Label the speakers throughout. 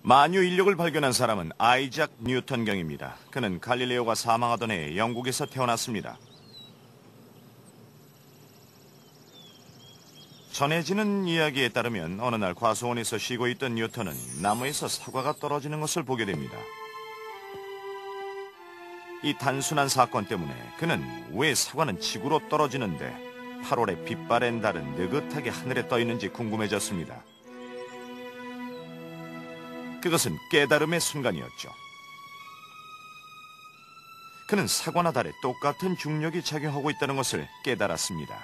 Speaker 1: 만유 인력을 발견한 사람은 아이작 뉴턴 경입니다. 그는 갈릴레오가 사망하던 해에 영국에서 태어났습니다. 전해지는 이야기에 따르면 어느 날 과수원에서 쉬고 있던 뉴턴은 나무에서 사과가 떨어지는 것을 보게 됩니다. 이 단순한 사건 때문에 그는 왜 사과는 지구로 떨어지는데 8월에 빛바랜 달은 느긋하게 하늘에 떠 있는지 궁금해졌습니다. 그것은 깨달음의 순간이었죠. 그는 사과나 달에 똑같은 중력이 작용하고 있다는 것을 깨달았습니다.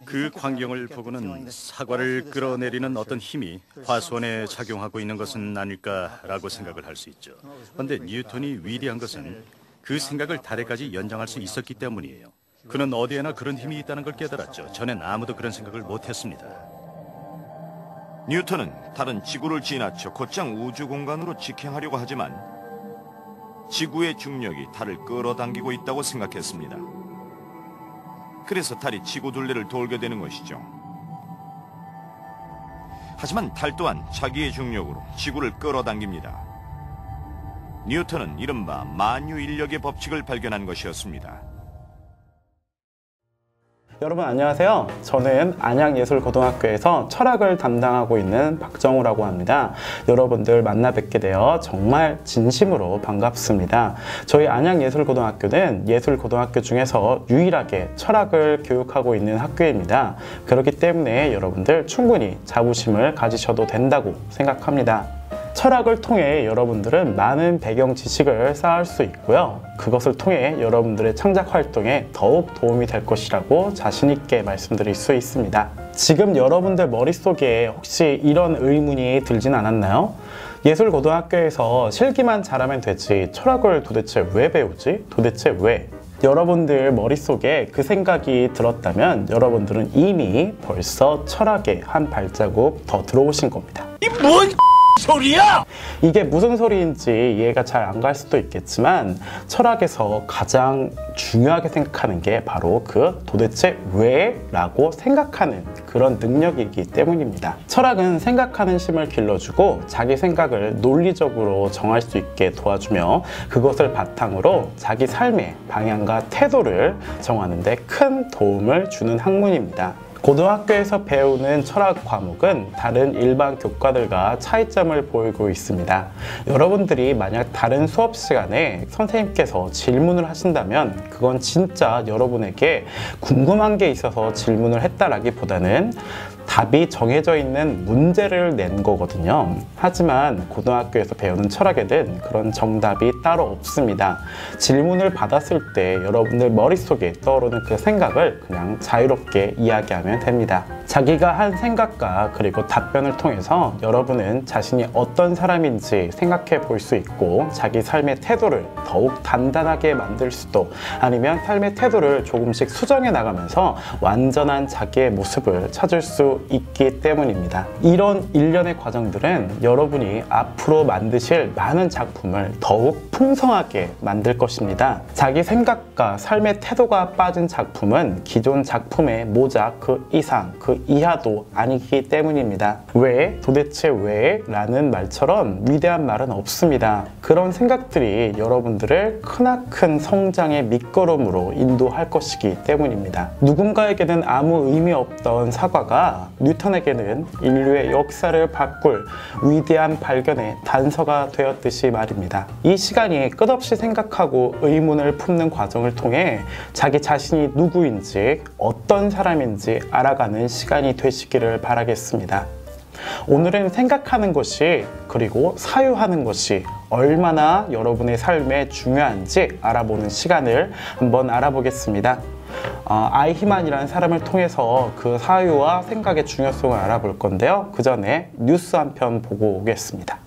Speaker 2: 그 광경을 보고는 사과를 끌어내리는 어떤 힘이 과수원에 작용하고 있는 것은 아닐까라고 생각을 할 수 있죠. 그런데 뉴턴이 위대한 것은 그 생각을 달에까지 연장할 수 있었기 때문이에요. 그는 어디에나 그런 힘이 있다는 걸 깨달았죠. 전엔 아무도 그런 생각을 못했습니다.
Speaker 1: 뉴턴은 달은 지구를 지나쳐 곧장 우주 공간으로 직행하려고 하지만 지구의 중력이 달을 끌어당기고 있다고 생각했습니다. 그래서 달이 지구 둘레를 돌게 되는 것이죠. 하지만 달 또한 자기의 중력으로 지구를 끌어당깁니다. 뉴턴은 이른바 만유 인력의 법칙을 발견한 것이었습니다.
Speaker 3: 여러분 안녕하세요. 저는 안양예술고등학교에서 철학을 담당하고 있는 박정우라고 합니다. 여러분들 만나 뵙게 되어 정말 진심으로 반갑습니다. 저희 안양예술고등학교는 예술고등학교 중에서 유일하게 철학을 교육하고 있는 학교입니다. 그렇기 때문에 여러분들 충분히 자부심을 가지셔도 된다고 생각합니다. 철학을 통해 여러분들은 많은 배경 지식을 쌓을 수 있고요. 그것을 통해 여러분들의 창작 활동에 더욱 도움이 될 것이라고 자신 있게 말씀드릴 수 있습니다. 지금 여러분들 머릿속에 혹시 이런 의문이 들진 않았나요? 예술고등학교에서 실기만 잘하면 되지 철학을 도대체 왜 배우지? 도대체 왜? 여러분들 머릿속에 그 생각이 들었다면 여러분들은 이미 벌써 철학에 한 발자국 더 들어오신 겁니다.
Speaker 2: 이 뭔 소리야?
Speaker 3: 이게 무슨 소리인지 이해가 잘 안 갈 수도 있겠지만 철학에서 가장 중요하게 생각하는 게 바로 그 도대체 왜? 라고 생각하는 그런 능력이기 때문입니다. 철학은 생각하는 힘을 길러주고 자기 생각을 논리적으로 정할 수 있게 도와주며 그것을 바탕으로 자기 삶의 방향과 태도를 정하는 데 큰 도움을 주는 학문입니다. 고등학교에서 배우는 철학 과목은 다른 일반 교과들과 차이점을 보이고 있습니다. 여러분들이 만약 다른 수업 시간에 선생님께서 질문을 하신다면 그건 진짜 여러분에게 궁금한 게 있어서 질문을 했다라기보다는 답이 정해져 있는 문제를 낸 거거든요. 하지만 고등학교에서 배우는 철학에는 그런 정답이 따로 없습니다. 질문을 받았을 때 여러분들 머릿속에 떠오르는 그 생각을 그냥 자유롭게 이야기하면 됩니다. 자기가 한 생각과 그리고 답변을 통해서 여러분은 자신이 어떤 사람인지 생각해 볼 수 있고 자기 삶의 태도를 더욱 단단하게 만들 수도 아니면 삶의 태도를 조금씩 수정해 나가면서 완전한 자기의 모습을 찾을 수 있기 때문입니다. 이런 일련의 과정들은 여러분이 앞으로 만드실 많은 작품을 더욱 풍성하게 만들 것입니다. 자기 생각과 삶의 태도가 빠진 작품은 기존 작품의 모작 그 이상 그 이하도 아니기 때문입니다. 왜? 도대체 왜? 라는 말처럼 위대한 말은 없습니다. 그런 생각들이 여러분들을 크나큰 성장의 밑거름으로 인도할 것이기 때문입니다. 누군가에게는 아무 의미 없던 사과가 뉴턴에게는 인류의 역사를 바꿀 위대한 발견의 단서가 되었듯이 말입니다. 이 시간이 끝없이 생각하고 의문을 품는 과정을 통해 자기 자신이 누구인지 어떤 사람인지 알아가는 시간이 되시기를 바라겠습니다. 오늘은 생각하는 것이 그리고 사유하는 것이 얼마나 여러분의 삶에 중요한지 알아보는 시간을 한번 알아보겠습니다. 아이히만이라는 사람을 통해서 그 사유와 생각의 중요성을 알아볼 건데요. 그 전에 뉴스 한 편 보고 오겠습니다.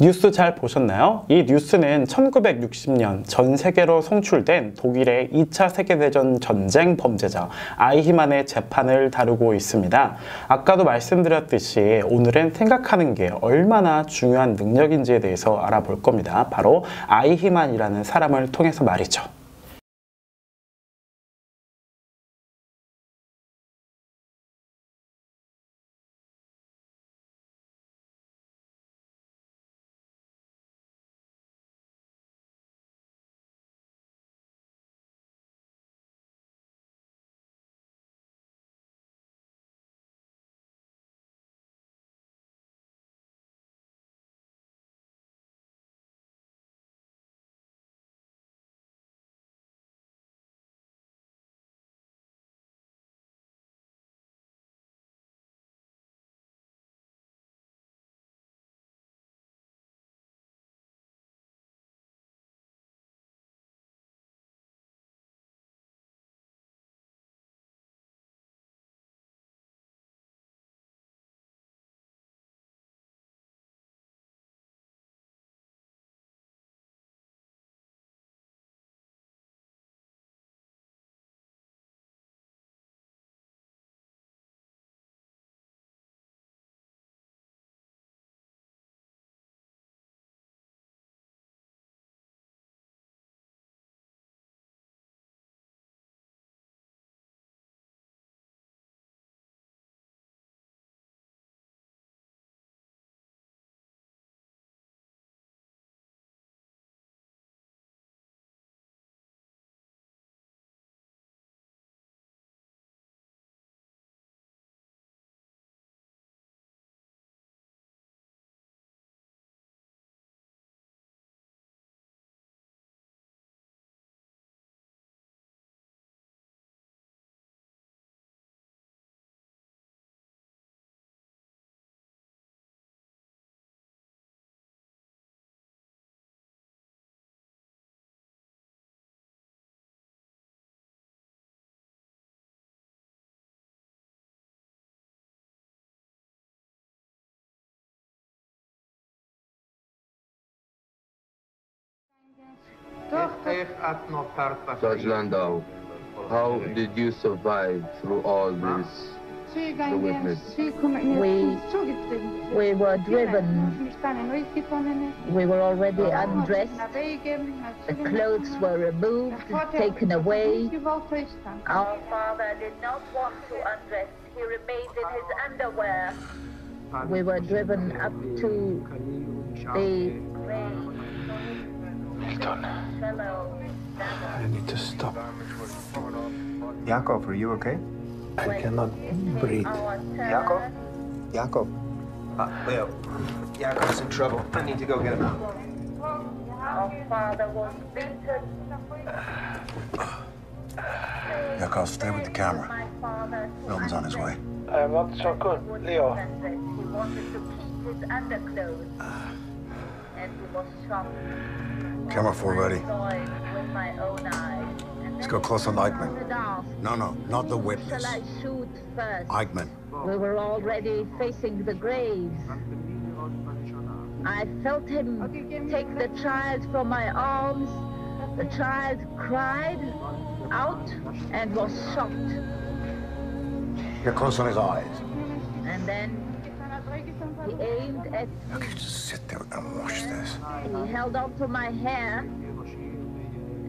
Speaker 3: 뉴스 잘 보셨나요? 이 뉴스는 1960년 전 세계로 송출된 독일의 2차 세계대전 전쟁 범죄자 아이히만의 재판을 다루고 있습니다. 아까도 말씀드렸듯이 오늘은 생각하는 게 얼마나 중요한 능력인지에 대해서 알아볼 겁니다. 바로 아이히만이라는 사람을 통해서 말이죠.
Speaker 4: Judge Landau, how did you survive through all this? The witness.
Speaker 5: We were driven. We were already undressed. The clothes were removed, taken away. Our father did not want to undress. He remained in his underwear. We were driven up to the
Speaker 6: Milton, I need to stop. Yakov, are you okay? I cannot breathe. Yakov? Yakov? Leo, Yakov's in trouble. I need to go get him out.
Speaker 5: Our father was beaten.
Speaker 6: Yakov, stay with the camera. Milton's on his way.
Speaker 7: I am not so good, Leo.
Speaker 5: He wanted to keep his underclothes. And he was shocked.
Speaker 6: Camera 4 ready.
Speaker 5: With my own eyes.
Speaker 6: Let's go close on Eichmann. No, not the witness.
Speaker 5: Shall I shoot first?
Speaker 6: Eichmann.
Speaker 5: We were already facing the graves. I felt him take the child from my arms. The child cried out and was shocked.
Speaker 6: Get close on his eyes.
Speaker 5: And then he aimed at
Speaker 6: Look, you just sit there and watch this.
Speaker 5: He held onto my hair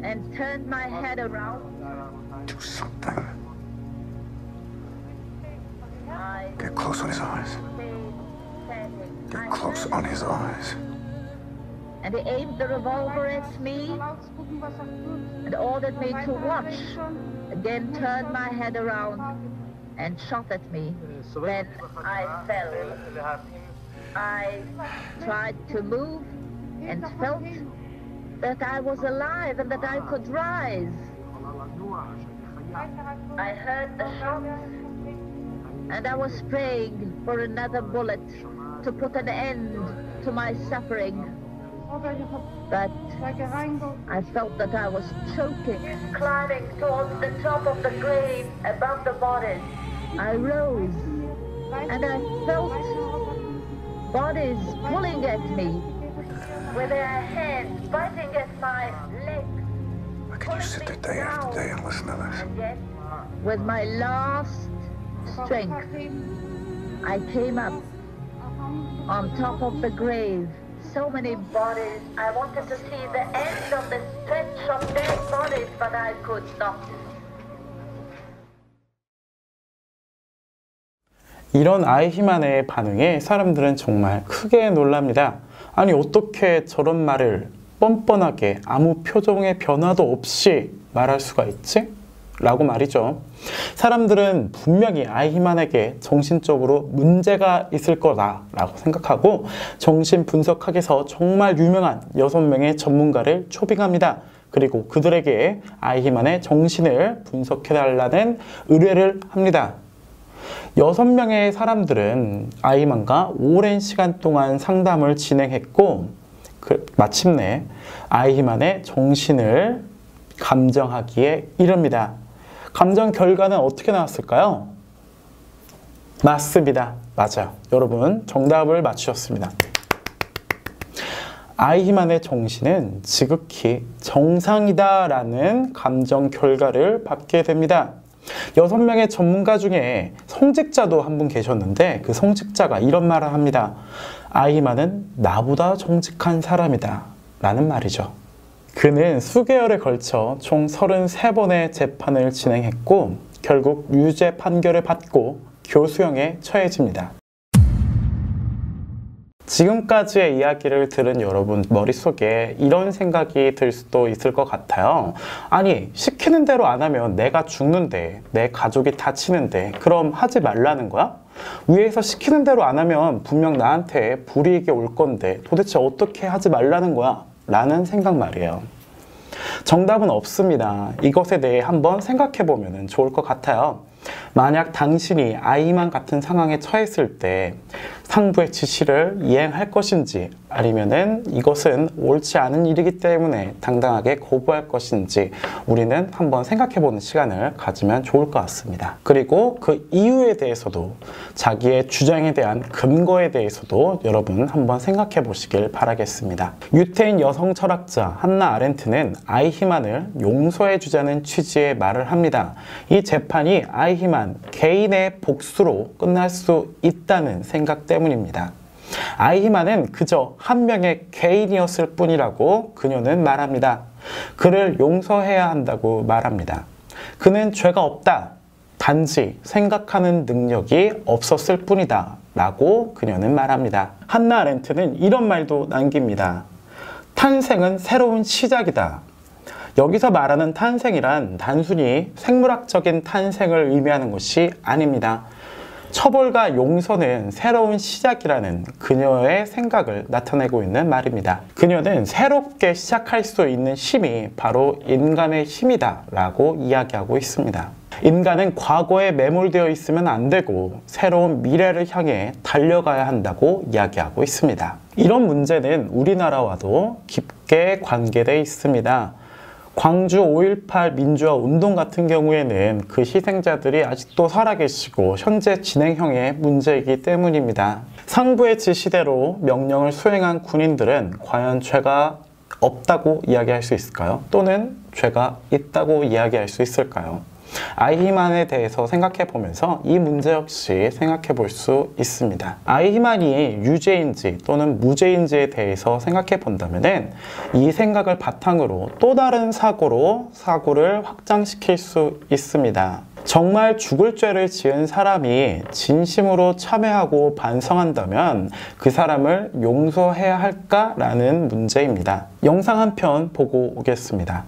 Speaker 5: and turned my head around.
Speaker 6: Do something.
Speaker 5: I
Speaker 6: Get close on his eyes.
Speaker 5: stayed standing.
Speaker 6: Get close on his eyes.
Speaker 5: And he aimed the revolver at me and ordered me to watch. Again turned my head around and shot at me. Then I fell. I tried to move and felt that I was alive and that I could rise. I heard the shots and I was praying for another bullet to put an end to my suffering. But I felt that I was choking. Climbing towards the top of the grave above the bodies. I rose and I felt bodies pulling at me. with their hands biting at my legs.
Speaker 6: Why can you sit there day after day and listen to this?
Speaker 5: And yet, with my last strength, I came up on top of the grave. So many bodies. I wanted to see the end of the stretch of dead bodies, but I could not.
Speaker 3: 이런 아이히만의 반응에 사람들은 정말 크게 놀랍니다. 아니 어떻게 저런 말을 뻔뻔하게 아무 표정의 변화도 없이 말할 수가 있지? 라고 말이죠. 사람들은 분명히 아이히만에게 정신적으로 문제가 있을 거다라고 생각하고 정신분석학에서 정말 유명한 6명의 전문가를 초빙합니다. 그리고 그들에게 아이히만의 정신을 분석해달라는 의뢰를 합니다. 6명의 사람들은 아이히만과 오랜 시간 동안 상담을 진행했고 마침내 아이히만의 정신을 감정하기에 이릅니다. 감정 결과는 어떻게 나왔을까요? 맞습니다. 맞아요. 여러분 정답을 맞추셨습니다. 아이히만의 정신은 지극히 정상이다라는 감정 결과를 받게 됩니다. 6명의 전문가 중에 성직자도 한 분 계셨는데 그 성직자가 이런 말을 합니다. 아이히만은 나보다 정직한 사람이다 라는 말이죠. 그는 수개월에 걸쳐 총 33번의 재판을 진행했고 결국 유죄 판결을 받고 교수형에 처해집니다. 지금까지의 이야기를 들은 여러분 머릿속에 이런 생각이 들 수도 있을 것 같아요. 아니 시키는 대로 안 하면 내가 죽는데 내 가족이 다치는데 그럼 하지 말라는 거야? 위에서 시키는 대로 안 하면 분명 나한테 불이익이 올 건데 도대체 어떻게 하지 말라는 거야? 라는 생각 말이에요. 정답은 없습니다. 이것에 대해 한번 생각해 보면 좋을 것 같아요. 만약 당신이 아이히만 같은 상황에 처했을 때 상부의 지시를 이행할 것인지 아니면은 이것은 옳지 않은 일이기 때문에 당당하게 거부할 것인지 우리는 한번 생각해보는 시간을 가지면 좋을 것 같습니다. 그리고 그 이유에 대해서도 자기의 주장에 대한 근거에 대해서도 여러분 한번 생각해 보시길 바라겠습니다. 유태인 여성 철학자 한나 아렌트는 아이히만을 용서해 주자는 취지의 말을 합니다. 이 재판이 아이히만 개인의 복수로 끝날 수 있다는 생각 때문입니다. 아이히만은 그저 한 명의 개인이었을 뿐이라고 그녀는 말합니다. 그를 용서해야 한다고 말합니다. 그는 죄가 없다. 단지 생각하는 능력이 없었을 뿐이다. 라고 그녀는 말합니다. 한나 아렌트는 이런 말도 남깁니다. 탄생은 새로운 시작이다. 여기서 말하는 탄생이란 단순히 생물학적인 탄생을 의미하는 것이 아닙니다. 처벌과 용서는 새로운 시작이라는 그녀의 생각을 나타내고 있는 말입니다. 그녀는 새롭게 시작할 수 있는 힘이 바로 인간의 힘이다 라고 이야기하고 있습니다. 인간은 과거에 매몰되어 있으면 안 되고 새로운 미래를 향해 달려가야 한다고 이야기하고 있습니다. 이런 문제는 우리나라와도 깊게 관계되어 있습니다. 광주 5.18 민주화 운동 같은 경우에는 그 희생자들이 아직도 살아계시고 현재 진행형의 문제이기 때문입니다. 상부의 지시대로 명령을 수행한 군인들은 과연 죄가 없다고 이야기할 수 있을까요? 또는 죄가 있다고 이야기할 수 있을까요? 아이히만에 대해서 생각해 보면서 이 문제 역시 생각해 볼 수 있습니다. 아이히만이 유죄인지 또는 무죄인지에 대해서 생각해 본다면 이 생각을 바탕으로 또 다른 사고를 확장시킬 수 있습니다. 정말 죽을 죄를 지은 사람이 진심으로 참회하고 반성한다면 그 사람을 용서해야 할까라는 문제입니다. 영상 한 편 보고 오겠습니다.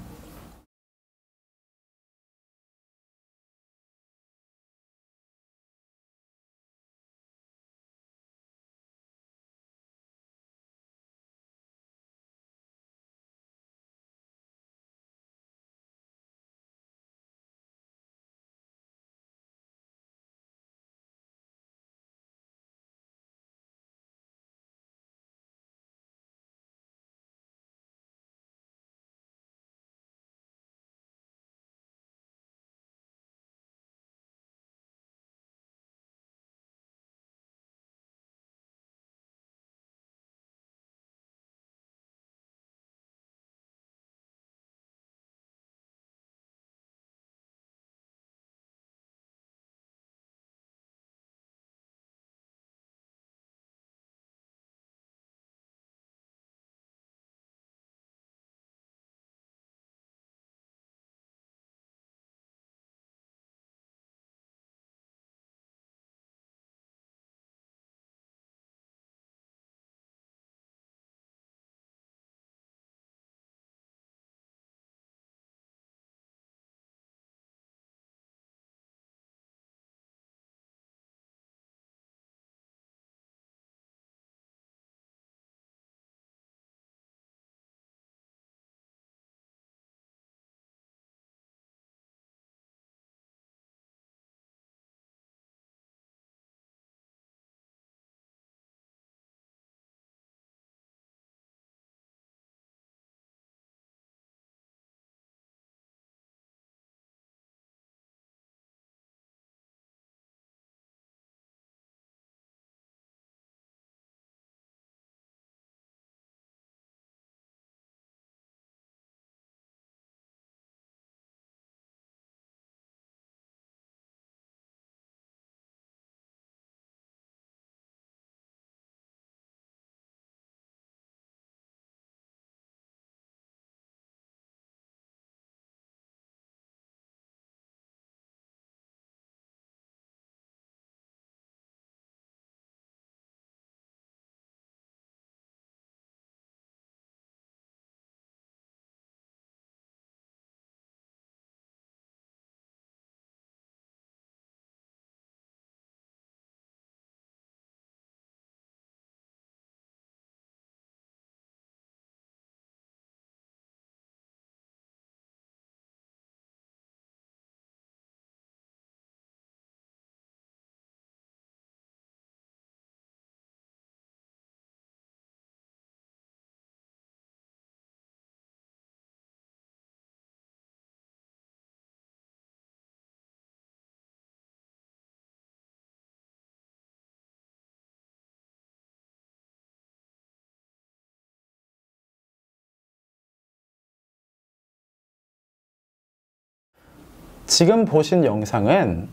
Speaker 3: 지금 보신 영상은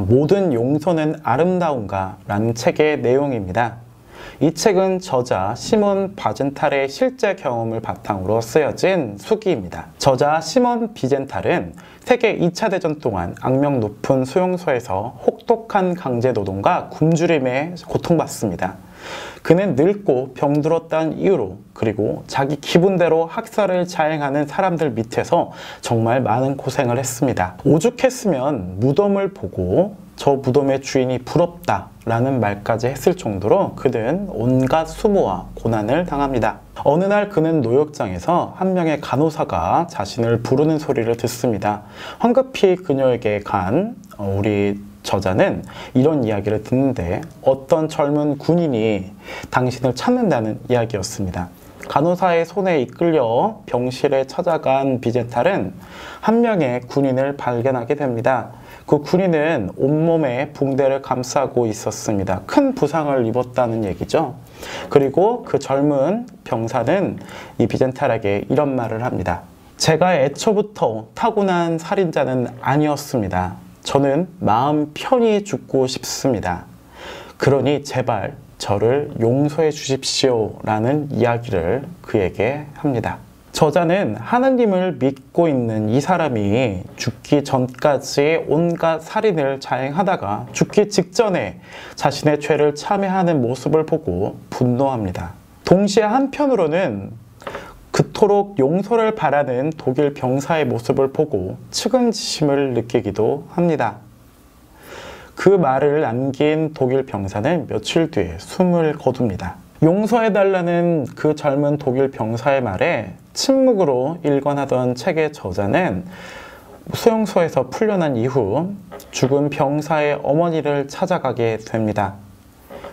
Speaker 3: 모든 용서는 아름다운가 라는 책의 내용입니다. 이 책은 저자 시몬 바젠탈의 실제 경험을 바탕으로 쓰여진 수기입니다. 저자 시몬 비젠탈은 세계 2차 대전 동안 악명 높은 수용소에서 혹독한 강제노동과 굶주림에 고통받습니다. 그는 늙고 병들었다는 이유로 그리고 자기 기분대로 학살을 자행하는 사람들 밑에서 정말 많은 고생을 했습니다. 오죽했으면 무덤을 보고 저 무덤의 주인이 부럽다 라는 말까지 했을 정도로 그는 온갖 수모와 고난을 당합니다. 어느 날 그는 노역장에서 한 명의 간호사가 자신을 부르는 소리를 듣습니다. 황급히 그녀에게 간 우리 저자는 이런 이야기를 듣는데 어떤 젊은 군인이 당신을 찾는다는 이야기였습니다. 간호사의 손에 이끌려 병실에 찾아간 비젠탈은 한 명의 군인을 발견하게 됩니다. 그 군인은 온몸에 붕대를 감싸고 있었습니다. 큰 부상을 입었다는 얘기죠. 그리고 그 젊은 병사는 이 비젠탈에게 이런 말을 합니다. 제가 애초부터 타고난 살인자는 아니었습니다. 저는 마음 편히 죽고 싶습니다. 그러니 제발 저를 용서해 주십시오 라는 이야기를 그에게 합니다. 저자는 하나님을 믿고 있는 이 사람이 죽기 전까지 온갖 살인을 자행하다가 죽기 직전에 자신의 죄를 참회하는 모습을 보고 분노합니다. 동시에 한편으로는 그토록 용서를 바라는 독일 병사의 모습을 보고 측은지심을 느끼기도 합니다. 그 말을 남긴 독일 병사는 며칠 뒤에 숨을 거둡니다. 용서해달라는 그 젊은 독일 병사의 말에 침묵으로 일관하던 책의 저자는 수용소에서 풀려난 이후 죽은 병사의 어머니를 찾아가게 됩니다.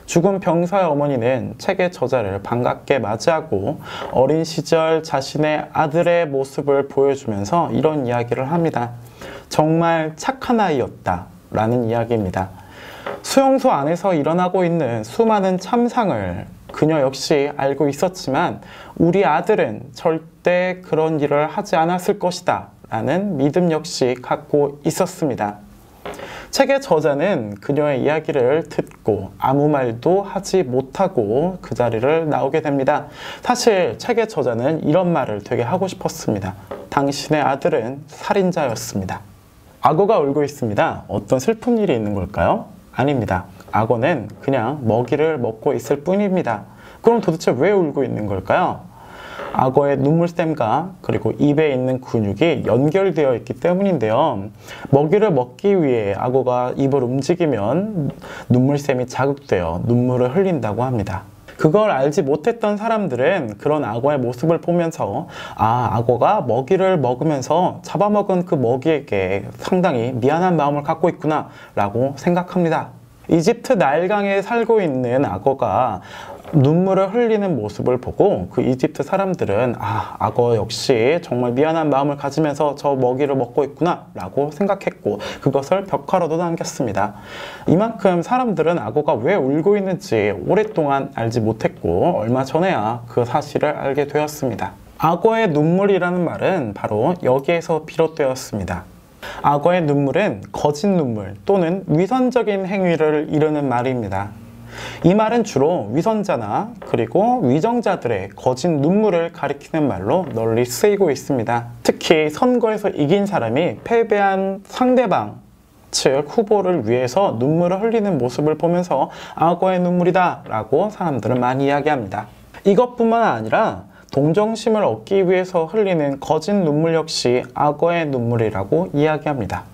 Speaker 3: 죽은 병사의 어머니는 책의 저자를 반갑게 맞이하고 어린 시절 자신의 아들의 모습을 보여주면서 이런 이야기를 합니다. 정말 착한 아이였다 라는 이야기입니다. 수용소 안에서 일어나고 있는 수많은 참상을 그녀 역시 알고 있었지만 우리 아들은 절대 그런 일을 하지 않았을 것이다 라는 믿음 역시 갖고 있었습니다. 책의 저자는 그녀의 이야기를 듣고 아무 말도 하지 못하고 그 자리를 나오게 됩니다. 사실 책의 저자는 이런 말을 되게 하고 싶었습니다. 당신의 아들은 살인자였습니다. 악어가 울고 있습니다. 어떤 슬픈 일이 있는 걸까요? 아닙니다. 악어는 그냥 먹이를 먹고 있을 뿐입니다. 그럼 도대체 왜 울고 있는 걸까요? 악어의 눈물샘과 그리고 입에 있는 근육이 연결되어 있기 때문인데요. 먹이를 먹기 위해 악어가 입을 움직이면 눈물샘이 자극되어 눈물을 흘린다고 합니다. 그걸 알지 못했던 사람들은 그런 악어의 모습을 보면서 악어가 먹이를 먹으면서 잡아먹은 그 먹이에게 상당히 미안한 마음을 갖고 있구나 라고 생각합니다. 이집트 나일강에 살고 있는 악어가 눈물을 흘리는 모습을 보고 그 이집트 사람들은 악어 역시 정말 미안한 마음을 가지면서 저 먹이를 먹고 있구나 라고 생각했고 그것을 벽화로도 남겼습니다. 이만큼 사람들은 악어가 왜 울고 있는지 오랫동안 알지 못했고 얼마 전에야 그 사실을 알게 되었습니다. 악어의 눈물이라는 말은 바로 여기에서 비롯되었습니다. 악어의 눈물은 거짓 눈물 또는 위선적인 행위를 이르는 말입니다. 이 말은 주로 위선자나 그리고 위정자들의 거짓 눈물을 가리키는 말로 널리 쓰이고 있습니다. 특히 선거에서 이긴 사람이 패배한 상대방 즉 후보를 위해서 눈물을 흘리는 모습을 보면서 악어의 눈물이다 라고 사람들은 많이 이야기합니다. 이것뿐만 아니라 동정심을 얻기 위해서 흘리는 거짓 눈물 역시 악어의 눈물이라고 이야기합니다.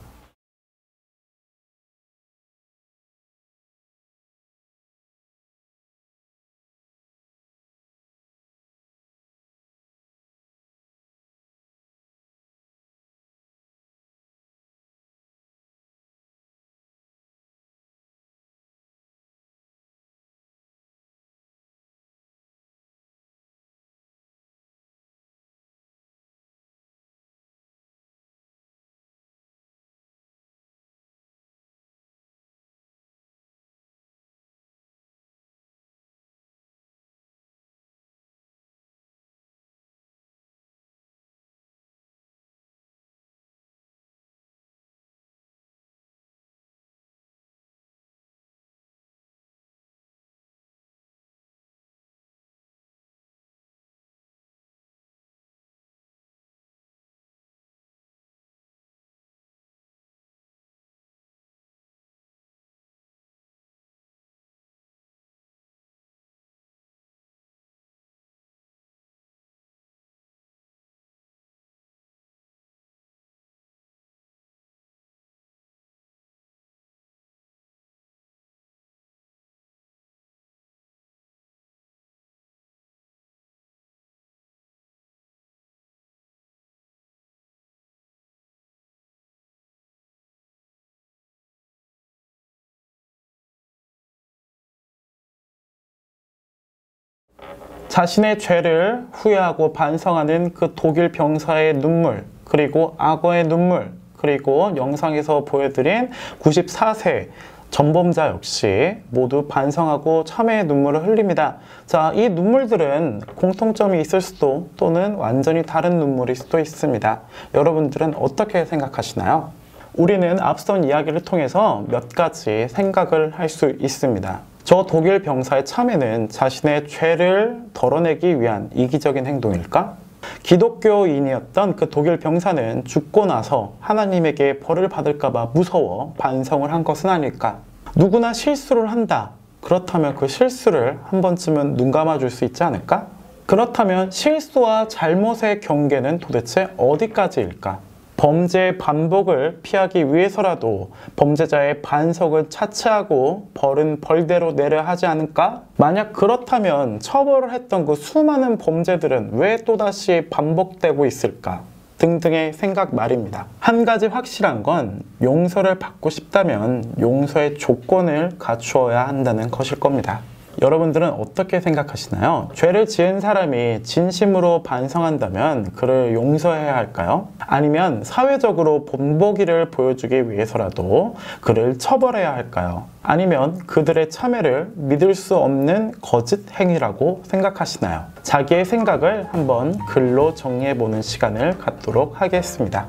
Speaker 3: 자신의 죄를 후회하고 반성하는 그 독일 병사의 눈물, 그리고 악어의 눈물, 그리고 영상에서 보여드린 94세 전범자 역시 모두 반성하고 참회의 눈물을 흘립니다. 자, 이 눈물들은 공통점이 있을 수도 또는 완전히 다른 눈물일 수도 있습니다. 여러분들은 어떻게 생각하시나요? 우리는 앞선 이야기를 통해서 몇 가지 생각을 할 수 있습니다. 저 독일 병사의 참회는 자신의 죄를 덜어내기 위한 이기적인 행동일까? 기독교인이었던 그 독일 병사는 죽고 나서 하나님에게 벌을 받을까봐 무서워 반성을 한 것은 아닐까? 누구나 실수를 한다. 그렇다면 그 실수를 한 번쯤은 눈 감아줄 수 있지 않을까? 그렇다면 실수와 잘못의 경계는 도대체 어디까지일까? 범죄의 반복을 피하기 위해서라도 범죄자의 반성을 차치하고 벌은 벌대로 내려야 하지 않을까? 만약 그렇다면 처벌을 했던 그 수많은 범죄들은 왜 또다시 반복되고 있을까? 등등의 생각 말입니다. 한 가지 확실한 건 용서를 받고 싶다면 용서의 조건을 갖추어야 한다는 것일 겁니다. 여러분들은 어떻게 생각하시나요? 죄를 지은 사람이 진심으로 반성한다면 그를 용서해야 할까요? 아니면 사회적으로 본보기를 보여주기 위해서라도 그를 처벌해야 할까요? 아니면 그들의 참회를 믿을 수 없는 거짓 행위라고 생각하시나요? 자기의 생각을 한번 글로 정리해보는 시간을 갖도록 하겠습니다.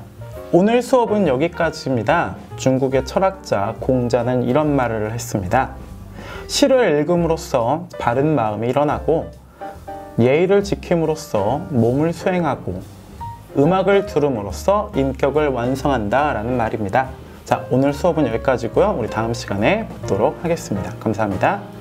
Speaker 3: 오늘 수업은 여기까지입니다. 중국의 철학자 공자는 이런 말을 했습니다. 시를 읽음으로써 바른 마음이 일어나고 예의를 지킴으로써 몸을 수행하고 음악을 들음으로써 인격을 완성한다 라는 말입니다. 자, 오늘 수업은 여기까지고요. 우리 다음 시간에 뵙도록 하겠습니다. 감사합니다.